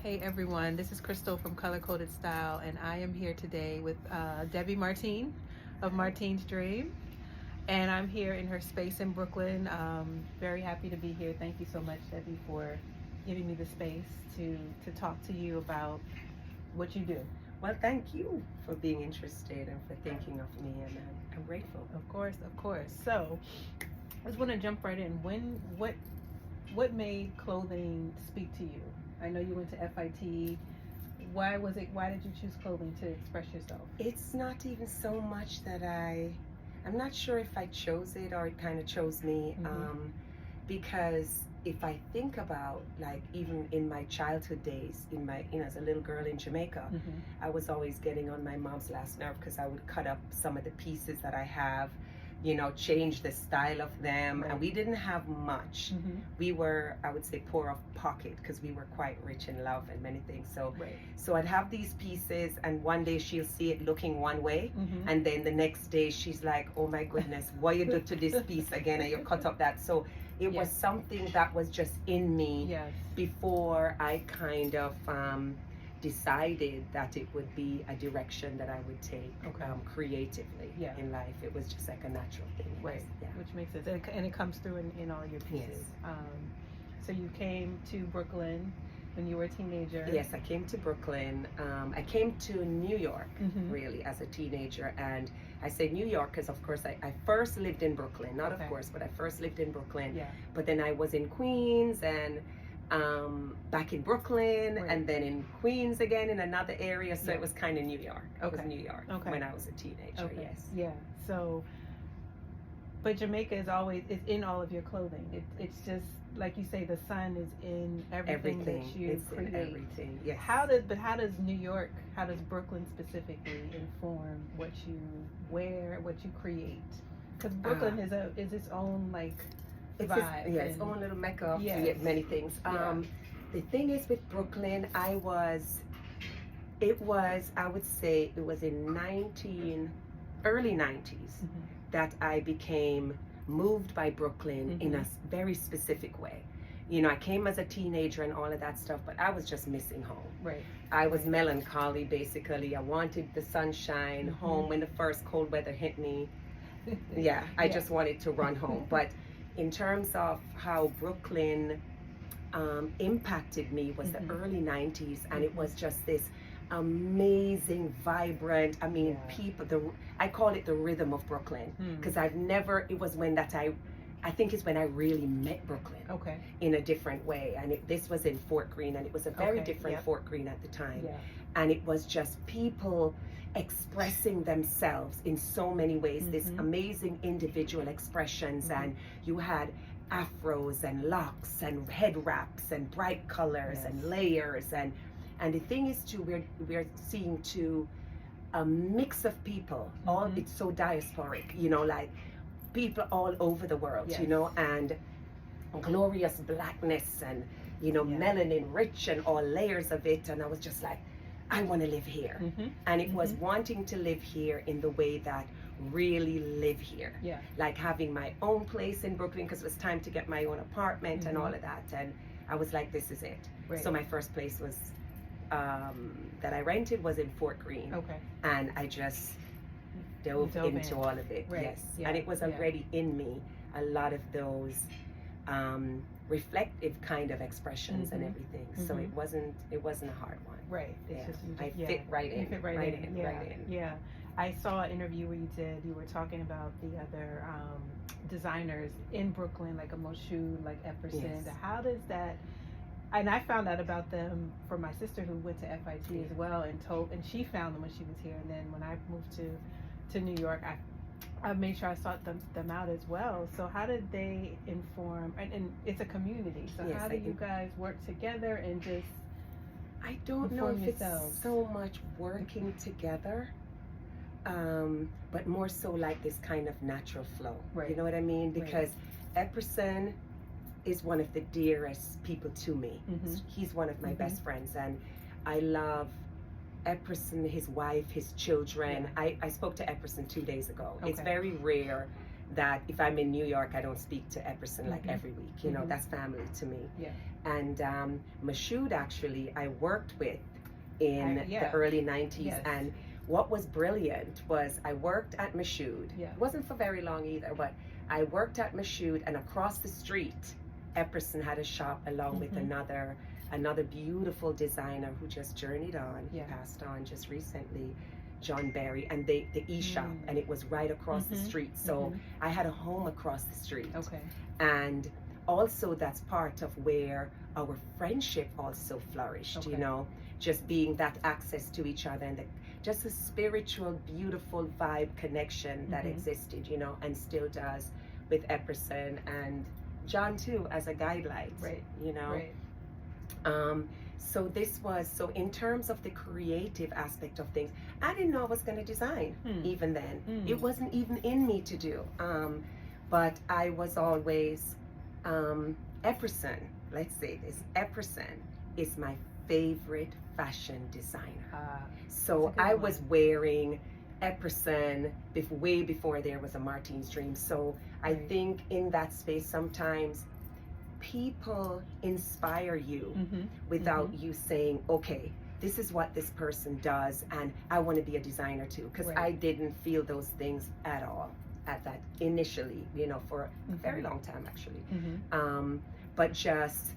Hey everyone, this is Crystal from Color Coded Style, and I am here today with Debbie Martine of Martine's Dream. And I'm here in her space in Brooklyn. Very happy to be here. Thank you so much, Debbie, for giving me the space to talk to you about what you do. Well, thank you for being interested and for thinking of me, and I'm grateful. Of course, of course. So, I just want to jump right in. What made clothing speak to you? I know you went to FIT. Why did you choose clothing to express yourself? It's not even so much that I'm not sure if I chose it or it kind of chose me, because if I think about, like, even in my childhood days, as a little girl in Jamaica, I was always getting on my mom's last nerve because I would cut up some of the pieces that I have, change the style of them. Right. And we didn't have much. We were, I would say, poor of pocket because we were quite rich in love and many things. So I'd have these pieces, and one day she'll see it looking one way, and then the next day she's like, oh my goodness, what you do to this piece again, and you cut up that. So it was something that was just in me before I kind of decided that it would be a direction that I would take creatively in life. It was just like a natural thing. Right. Which makes sense. And it comes through in all your pieces. Yes. So you came to Brooklyn when you were a teenager. Yes, I came to Brooklyn. I came to New York really as a teenager, and I say New York because of course I first lived in Brooklyn, not of course, but I first lived in Brooklyn. But then I was in Queens and back in Brooklyn, and then in Queens again in another area. So it was kind of New York. It was New York when I was a teenager. Yes. Yeah. So, but Jamaica is in all of your clothing. It's just like you say, the sun is in everything that you create. In everything. Yes. How does New York, how does Brooklyn specifically inform what you wear, what you create? Because Brooklyn is its own vibe. Its own little mecca of many things. The thing is with Brooklyn, I would say it was in early 90s that I became moved by Brooklyn in a very specific way. I came as a teenager and all of that stuff, but I was just missing home. Right. I was melancholy, basically. I wanted the sunshine, home when the first cold weather hit me. I just wanted to run home. But in terms of how Brooklyn impacted me was the early 90s, and it was just this amazing, vibrant, people, I call it the rhythm of Brooklyn, because it was when I think it's when I really met Brooklyn in a different way. And this was in Fort Greene, and it was a very different Fort Greene at the time. And it was just people expressing themselves in so many ways, this amazing individual expressions. And you had afros and locks and head wraps and bright colors and layers. And the thing is too, we're seeing too a mix of people. It's so diasporic, like people all over the world, and glorious blackness and melanin rich and all layers of it. And I was just like, I want to live here. And it was wanting to live here in the way that really live here, like having my own place in Brooklyn, because it was time to get my own apartment and all of that. And I was like, this is it. So my first place was that I rented was in Fort Greene, and I just dove into all of it. And it was already in me, a lot of those reflective kind of expressions and everything. So it wasn't a hard one. I fit right in. You fit right in. Yeah. I saw an interview where you were talking about the other designers in Brooklyn, like a Moshood, like Epperson. How does that? And I found out about them from my sister who went to FIT as well, and she found them when she was here. And then when I moved to New York, I made sure I sought them out as well. So how did they inform? And it's a community. So how do you guys work together and just? I don't know if it's so much working together, but more so like this kind of natural flow. You know what I mean? Because Epperson is one of the dearest people to me. He's one of my best friends, and I love Epperson, his wife, his children. I spoke to Epperson 2 days ago. It's very rare that if I'm in New York, I don't speak to Epperson like every week. You know, that's family to me. Yeah. And Mashoud, actually, I worked with in the early 90s. Yes. And what was brilliant was I worked at Mashoud. Yeah. It wasn't for very long either, but I worked at Mashoud, and across the street, Epperson had a shop along with another beautiful designer who just journeyed on. He passed on just recently, John Berry, and the e-shop, and it was right across the street. So I had a home across the street. Okay. And also that's part of where our friendship also flourished, you know, just being that access to each other, and just a spiritual, beautiful vibe connection that existed, you know, and still does with Epperson and John too, as a guidelight, you know. So this was, so in terms of the creative aspect of things, I didn't know I was going to design even then. It wasn't even in me to do. But I was always, Epperson, let's say this, Epperson is my favorite fashion designer. So I was wearing Epperson way before there was a Martine's Dream. So I think in that space, sometimes people inspire you without you saying, okay, this is what this person does and I want to be a designer too, because I didn't feel those things at all at that initially, you know, for a very long time actually. But just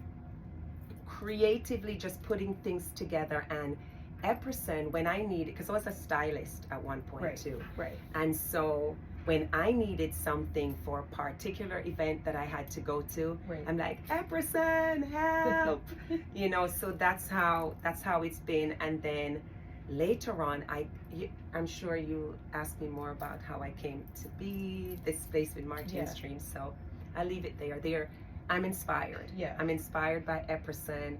creatively just putting things together. And Epperson, when I needed, because I was a stylist at one point too, and so when I needed something for a particular event that I had to go to, I'm like, Epperson, help! You know, so that's how it's been. And then later on, I'm sure you asked me more about how I came to be this space with Martine's Dream. So I'll leave it there. I'm inspired. I'm inspired by Epperson.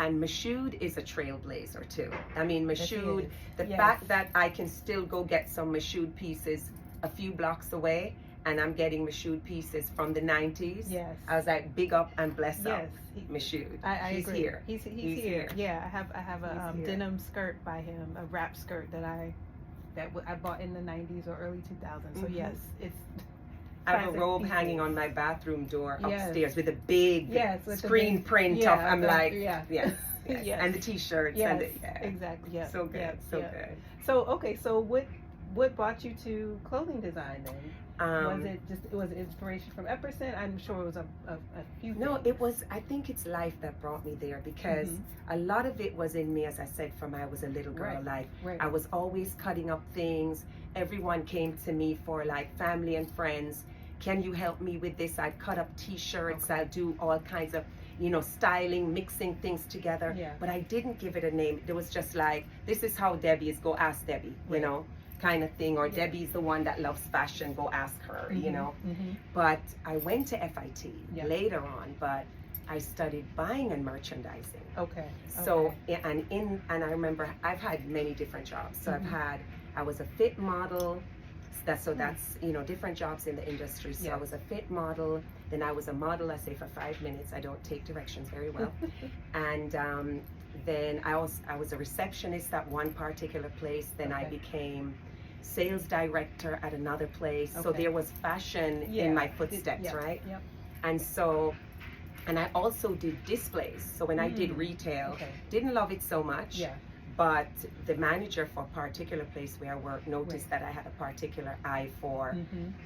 And Mashoud is a trailblazer too. I mean, Mashoud, the fact that I can still go get some Mashoud pieces a few blocks away, and I'm getting Mashoud pieces from the 90s. I was like, big up and bless up, Mashoud. He's agree. Here. He's here. Yeah, I have a denim skirt by him, a wrap skirt that I bought in the 90s or early 2000s. So yes, it's. I have a robe hanging on my bathroom door upstairs with a big screen print of. I'm like, yes. And the t-shirts and exactly. Yeah. So good, so good. So okay, so what brought you to clothing design then? Was it inspiration from Epperson? I'm sure it was a few things. No, it was, I think it's life that brought me there, because a lot of it was in me, as I said, from I was a little girl. I was always cutting up things. Everyone came to me for like family and friends. Can you help me with this? I'd cut up t-shirts. I'd do all kinds of, you know, styling, mixing things together. But I didn't give it a name. It was just like, this is how Debbie is, go ask Debbie, you know, kind of thing. Or Debbie's the one that loves fashion, go ask her, you know. But I went to FIT later on, but I studied buying and merchandising. So, and I remember I've had many different jobs. So I was a fit model. That's, you know, different jobs in the industry. So I was a fit model, then I was a model, I say, for 5 minutes. I don't take directions very well. And then I was a receptionist at one particular place. Then I became sales director at another place. So there was fashion in my footsteps, right? And so, and I also did displays. So when I did retail, didn't love it so much. But the manager for a particular place where I worked noticed that I had a particular eye for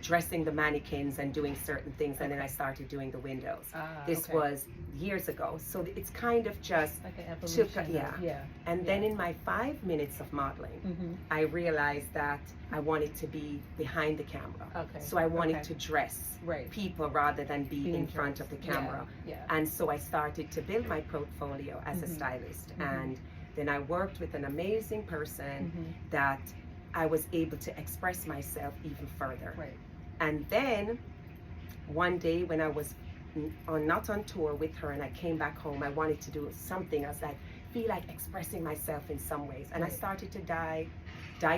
dressing the mannequins and doing certain things. And then I started doing the windows. This was years ago. So it's kind of just like an evolution. And then in my 5 minutes of modeling, I realized that I wanted to be behind the camera. So I wanted to dress people rather than be in front of the camera. And so I started to build my portfolio as a stylist. And then I worked with an amazing person that I was able to express myself even further. And then one day when I was not on tour with her and I came back home, I wanted to do something. I was like, feel like expressing myself in some ways. And I started to dye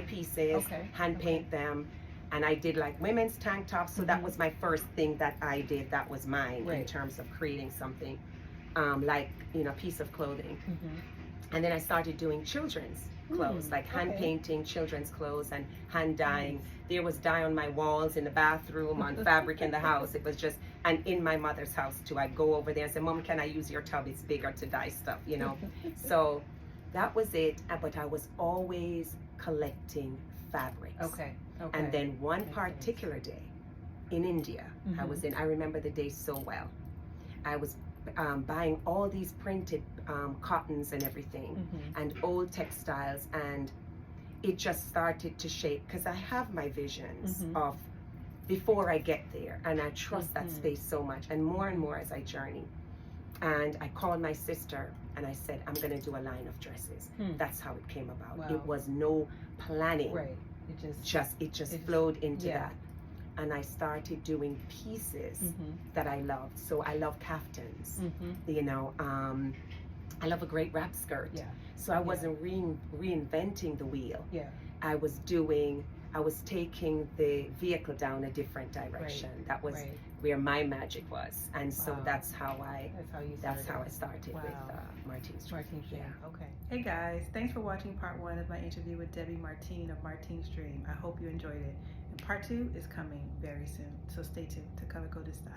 pieces, hand paint them. And I did like women's tank tops. So that was my first thing that I did that was mine in terms of creating something like, you know, a piece of clothing. And then I started doing children's clothes, like hand painting children's clothes and hand dyeing. Nice. There was dye on my walls in the bathroom, on fabric in the house. It was just, and in my mother's house too. I'd go over there and say, Mom, can I use your tub? It's bigger to dye stuff, you know. So that was it. But I was always collecting fabrics. Okay. And then one particular day in India, I remember the day so well. I was buying all these printed cottons and everything and old textiles, and it just started to shape because I have my visions of before I get there, and I trust that space so much, and more as I journey. And I called my sister and I said, I'm going to do a line of dresses. That's how it came about. Wow. It was no planning. Right. It just flowed into that. And I started doing pieces that I loved. So I love kaftans, you know, I love a great wrap skirt. So I wasn't reinventing the wheel. I was taking the vehicle down a different direction. That was where my magic was. And so that's how I started with Martine's Dream. Okay. Hey guys, thanks for watching part 1 of my interview with Debbie Martine of Martine's Dream. I hope you enjoyed it. And part 2 is coming very soon. So stay tuned to Color Coded Style.